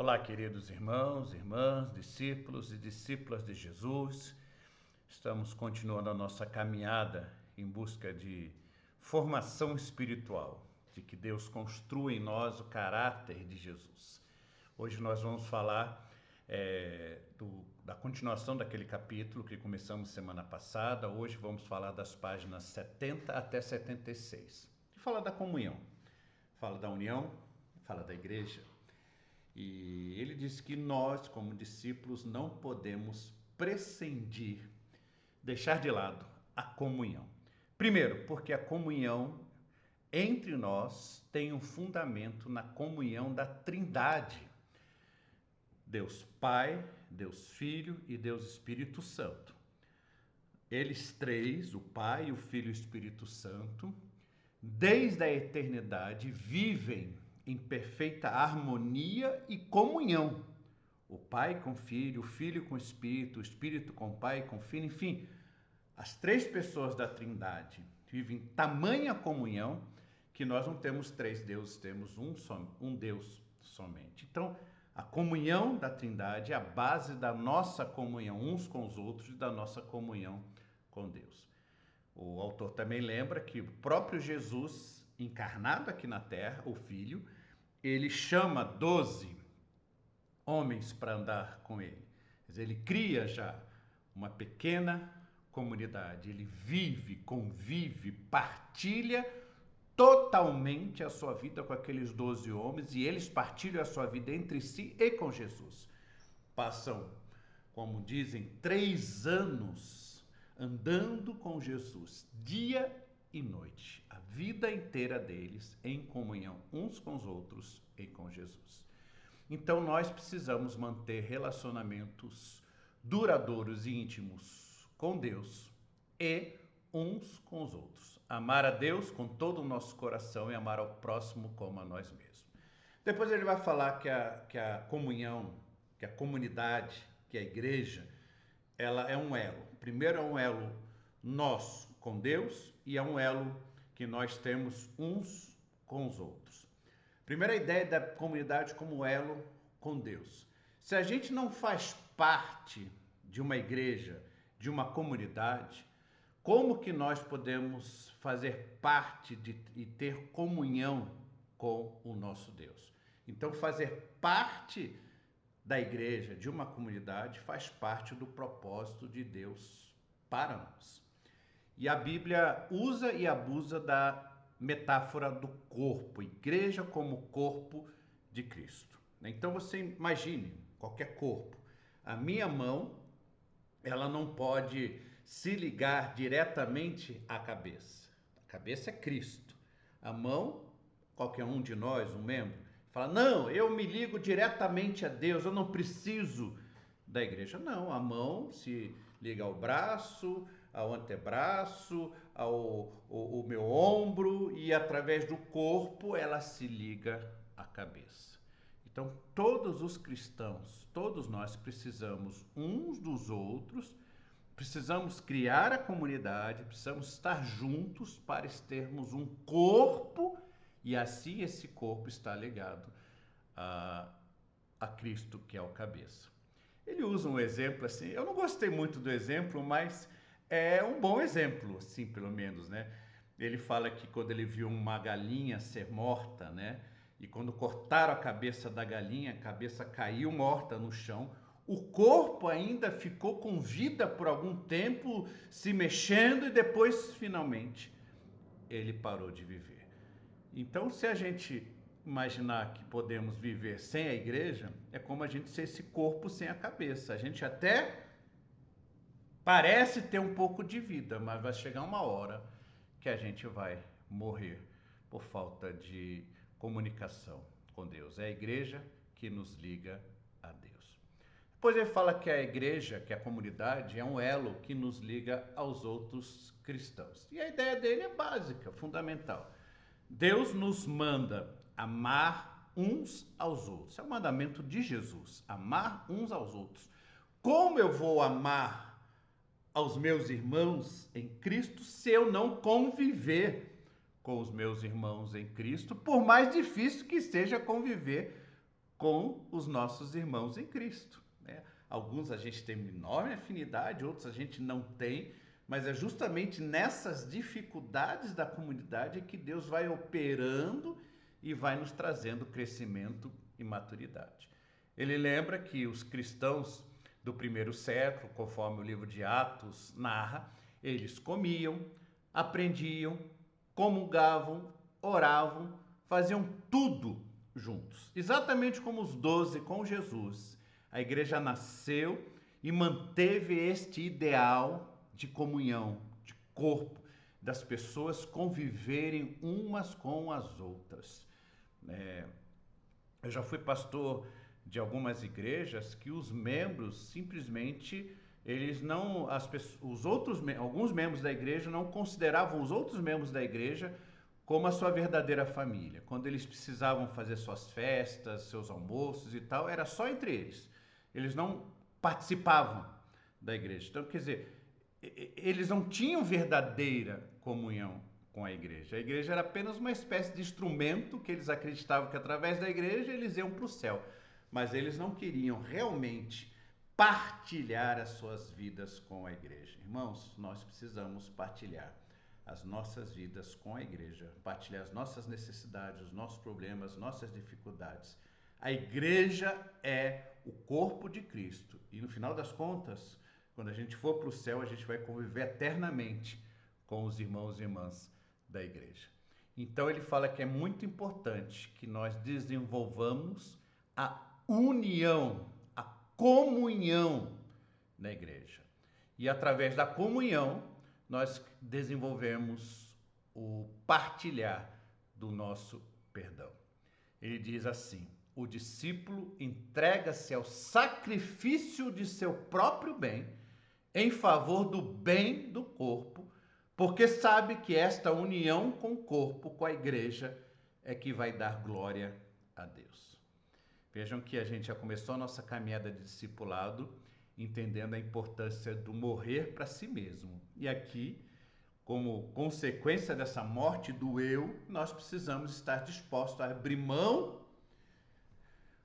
Olá, queridos irmãos, irmãs, discípulos e discípulas de Jesus. Estamos continuando a nossa caminhada em busca de formação espiritual, de que Deus construa em nós o caráter de Jesus. Hoje nós vamos falar da continuação daquele capítulo que começamos semana passada. Hoje vamos falar das páginas 70 até 76. E fala da comunhão, fala da união, fala da igreja. E ele diz que nós, como discípulos, não podemos prescindir, deixar de lado a comunhão. Primeiro, porque a comunhão entre nós tem um fundamento na comunhão da Trindade. Deus Pai, Deus Filho e Deus Espírito Santo. Eles três, o Pai, o Filho e o Espírito Santo, desde a eternidade vivem em perfeita harmonia e comunhão. O Pai com o Filho com o Espírito com o Pai, com o Filho, enfim, as três pessoas da Trindade vivem em tamanha comunhão que nós não temos três deuses, temos um Deus somente. Então, a comunhão da Trindade é a base da nossa comunhão uns com os outros e da nossa comunhão com Deus. O autor também lembra que o próprio Jesus, encarnado aqui na terra, o Filho, ele chama 12 homens para andar com ele. Quer dizer, ele cria já uma pequena comunidade. Ele vive, convive, partilha totalmente a sua vida com aqueles 12 homens e eles partilham a sua vida entre si e com Jesus. Passam, como dizem, 3 anos andando com Jesus, dia e noite, a vida inteira deles em comunhão uns com os outros e com Jesus. Então nós precisamos manter relacionamentos duradouros e íntimos com Deus e uns com os outros. Amar a Deus com todo o nosso coração e amar ao próximo como a nós mesmos. Depois ele vai falar que a comunhão, que a comunidade, que a igreja, ela é um elo. Primeiro é um elo nosso com Deus e é um elo que nós temos uns com os outros. Primeira ideia da comunidade como elo com Deus. Se a gente não faz parte de uma igreja, de uma comunidade, como que nós podemos fazer parte e ter comunhão com o nosso Deus? Então, fazer parte da igreja, de uma comunidade, faz parte do propósito de Deus para nós. E a Bíblia usa e abusa da metáfora do corpo, igreja como corpo de Cristo. Então você imagine qualquer corpo. A minha mão, ela não pode se ligar diretamente à cabeça. A cabeça é Cristo. A mão, qualquer um de nós, um membro, fala, não, eu me ligo diretamente a Deus, eu não preciso da igreja. Não, a mão se liga ao braço, ao antebraço, ao meu ombro e através do corpo ela se liga à cabeça. Então todos os cristãos, todos nós precisamos uns dos outros, precisamos criar a comunidade, precisamos estar juntos para termos um corpo e assim esse corpo está ligado a Cristo, que é o cabeça. Ele usa um exemplo assim, eu não gostei muito do exemplo, mas é um bom exemplo, assim, pelo menos, né? Ele fala que quando ele viu uma galinha ser morta, né? E quando cortaram a cabeça da galinha, a cabeça caiu morta no chão, o corpo ainda ficou com vida por algum tempo, se mexendo e depois, finalmente, ele parou de viver. Então, se a gente imaginar que podemos viver sem a igreja, é como a gente ser esse corpo sem a cabeça. A gente até parece ter um pouco de vida, mas vai chegar uma hora que a gente vai morrer por falta de comunicação com Deus. É a igreja que nos liga a Deus. Depois ele fala que a igreja, que a comunidade, é um elo que nos liga aos outros cristãos. E a ideia dele é básica, fundamental. Deus nos manda amar uns aos outros. É o mandamento de Jesus, amar uns aos outros. Como eu vou amar aos meus irmãos em Cristo se eu não conviver com os meus irmãos em Cristo, por mais difícil que seja conviver com os nossos irmãos em Cristo, né? Alguns a gente tem enorme afinidade, outros a gente não tem, mas é justamente nessas dificuldades da comunidade que Deus vai operando e vai nos trazendo crescimento e maturidade. Ele lembra que os cristãos do primeiro século, conforme o livro de Atos narra, eles comiam, aprendiam, comungavam, oravam, faziam tudo juntos, exatamente como os 12 com Jesus. A igreja nasceu e manteve este ideal de comunhão, de corpo, das pessoas conviverem umas com as outras. Eu já fui pastor de algumas igrejas que os membros simplesmente eles não, alguns membros da igreja não consideravam os outros membros da igreja como a sua verdadeira família. Quando eles precisavam fazer suas festas, seus almoços e tal, era só entre eles. Eles não participavam da igreja. Então, quer dizer, eles não tinham verdadeira comunhão com a igreja. A igreja era apenas uma espécie de instrumento que eles acreditavam que através da igreja eles iam para o céu. Mas eles não queriam realmente partilhar as suas vidas com a igreja. Irmãos, nós precisamos partilhar as nossas vidas com a igreja, partilhar as nossas necessidades, os nossos problemas, nossas dificuldades. A igreja é o corpo de Cristo e no final das contas, quando a gente for para o céu, a gente vai conviver eternamente com os irmãos e irmãs da igreja. Então ele fala que é muito importante que nós desenvolvamos a união, a comunhão na igreja. E através da comunhão, nós desenvolvemos o partilhar do nosso perdão. Ele diz assim: o discípulo entrega-se ao sacrifício de seu próprio bem em favor do bem do corpo, porque sabe que esta união com o corpo, com a igreja, é que vai dar glória a Deus. Vejam que a gente já começou a nossa caminhada de discipulado entendendo a importância do morrer para si mesmo. E aqui, como consequência dessa morte do eu, nós precisamos estar dispostos a abrir mão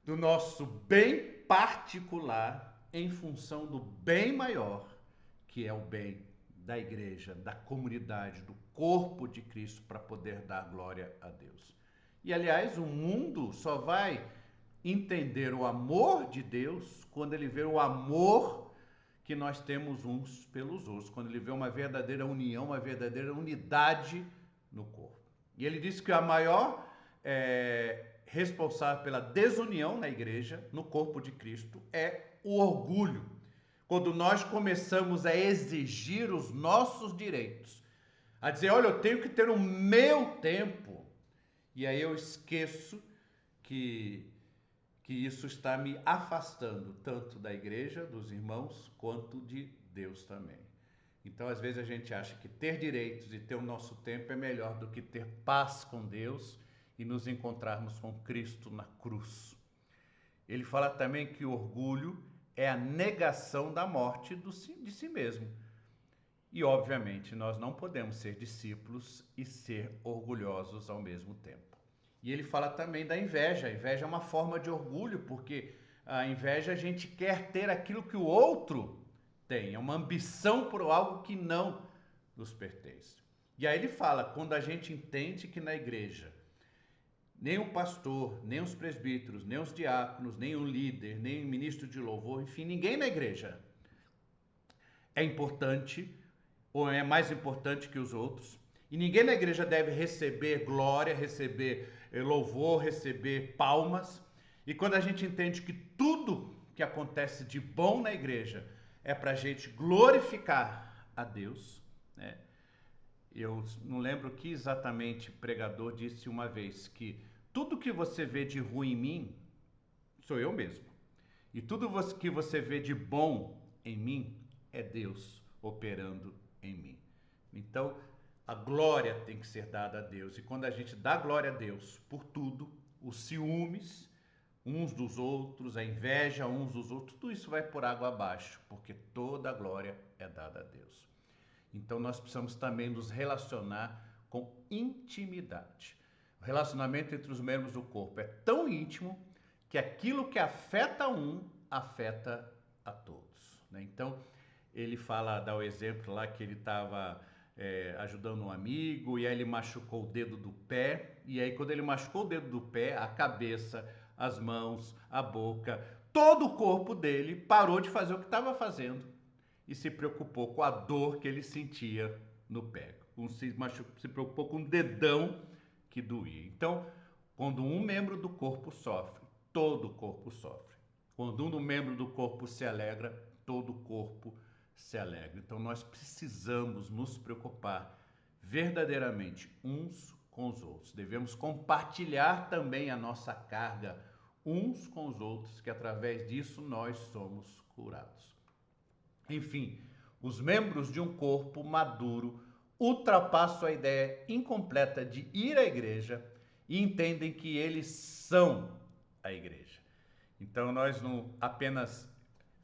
do nosso bem particular em função do bem maior, que é o bem da igreja, da comunidade, do corpo de Cristo, para poder dar glória a Deus. E, aliás, o mundo só vai entender o amor de Deus quando ele vê o amor que nós temos uns pelos outros, quando ele vê uma verdadeira união, uma verdadeira unidade no corpo. E ele diz que a maior responsável pela desunião na igreja, no corpo de Cristo, é o orgulho. Quando nós começamos a exigir os nossos direitos, a dizer, olha, eu tenho que ter o meu tempo, e aí eu esqueço que isso está me afastando tanto da igreja, dos irmãos, quanto de Deus também. Então, às vezes a gente acha que ter direitos e ter o nosso tempo é melhor do que ter paz com Deus e nos encontrarmos com Cristo na cruz. Ele fala também que o orgulho é a negação da morte de si mesmo. E, obviamente, nós não podemos ser discípulos e ser orgulhosos ao mesmo tempo. E ele fala também da inveja. A inveja é uma forma de orgulho, porque a inveja a gente quer ter aquilo que o outro tem. É uma ambição por algo que não nos pertence. E aí ele fala, quando a gente entende que na igreja nem o pastor, nem os presbíteros, nem os diáconos, nem o líder, nem o ministro de louvor, enfim, ninguém na igreja é importante ou é mais importante que os outros. E ninguém na igreja deve receber glória, receber louvor, receber palmas. E quando a gente entende que tudo que acontece de bom na igreja é para a gente glorificar a Deus, né? Eu não lembro que exatamente o pregador disse uma vez que tudo que você vê de ruim em mim sou eu mesmo. E tudo que você vê de bom em mim é Deus operando em mim. Então, a glória tem que ser dada a Deus. E quando a gente dá glória a Deus por tudo, os ciúmes uns dos outros, a inveja uns dos outros, tudo isso vai por água abaixo, porque toda a glória é dada a Deus. Então, nós precisamos também nos relacionar com intimidade. O relacionamento entre os membros do corpo é tão íntimo que aquilo que afeta um, afeta a todos, né? Então, ele dá o exemplo lá que ele estava ajudando um amigo, e aí ele machucou o dedo do pé, e aí quando ele machucou o dedo do pé, a cabeça, as mãos, a boca, todo o corpo dele parou de fazer o que estava fazendo e se preocupou com a dor que ele sentia no pé. Se preocupou com o dedão que doía. Então, quando um membro do corpo sofre, todo o corpo sofre. Quando um membro do corpo se alegra, todo o corpo se alegra. Então, nós precisamos nos preocupar verdadeiramente uns com os outros. Devemos compartilhar também a nossa carga uns com os outros, que através disso nós somos curados. Enfim, os membros de um corpo maduro ultrapassam a ideia incompleta de ir à igreja e entendem que eles são a igreja. Então nós não apenas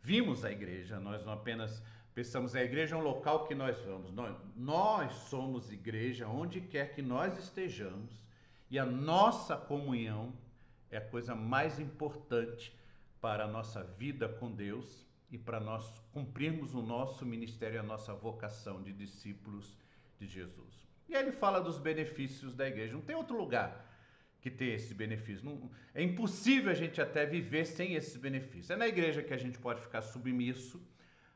vimos a igreja, nós não apenas pensamos a igreja é um local que nós vamos. Nós somos igreja onde quer que nós estejamos, e a nossa comunhão é a coisa mais importante para a nossa vida com Deus e para nós cumprirmos o nosso ministério, a nossa vocação de discípulos de Jesus. E aí ele fala dos benefícios da igreja. Não tem outro lugar que tem esses benefícios. Não, é impossível a gente até viver sem esses benefícios. É na igreja que a gente pode ficar submisso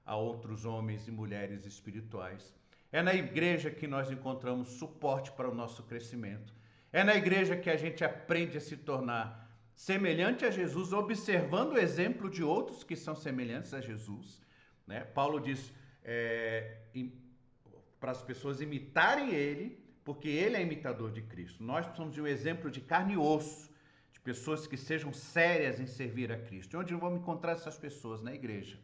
a outros homens e mulheres espirituais. É na igreja que nós encontramos suporte para o nosso crescimento. É na igreja que a gente aprende a se tornar semelhante a Jesus, observando o exemplo de outros que são semelhantes a Jesus, né? Paulo diz para as pessoas imitarem ele, porque ele é imitador de Cristo. Nós precisamos de um exemplo de carne e osso, de pessoas que sejam sérias em servir a Cristo. E onde vamos encontrar essas pessoas? Na igreja.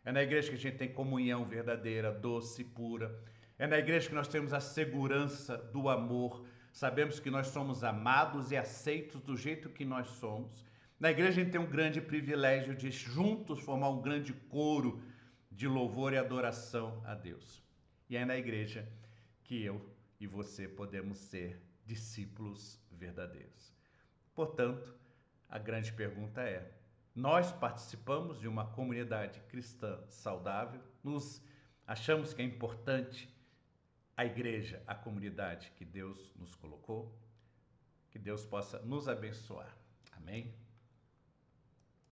É na igreja que a gente tem comunhão verdadeira, doce e pura. É na igreja que nós temos a segurança do amor. Sabemos que nós somos amados e aceitos do jeito que nós somos. Na igreja a gente tem um grande privilégio de juntos formar um grande coro de louvor e adoração a Deus. E é na igreja que eu e você podemos ser discípulos verdadeiros. Portanto, a grande pergunta é: nós participamos de uma comunidade cristã saudável? Achamos que é importante a igreja, a comunidade que Deus nos colocou? Que Deus possa nos abençoar. Amém?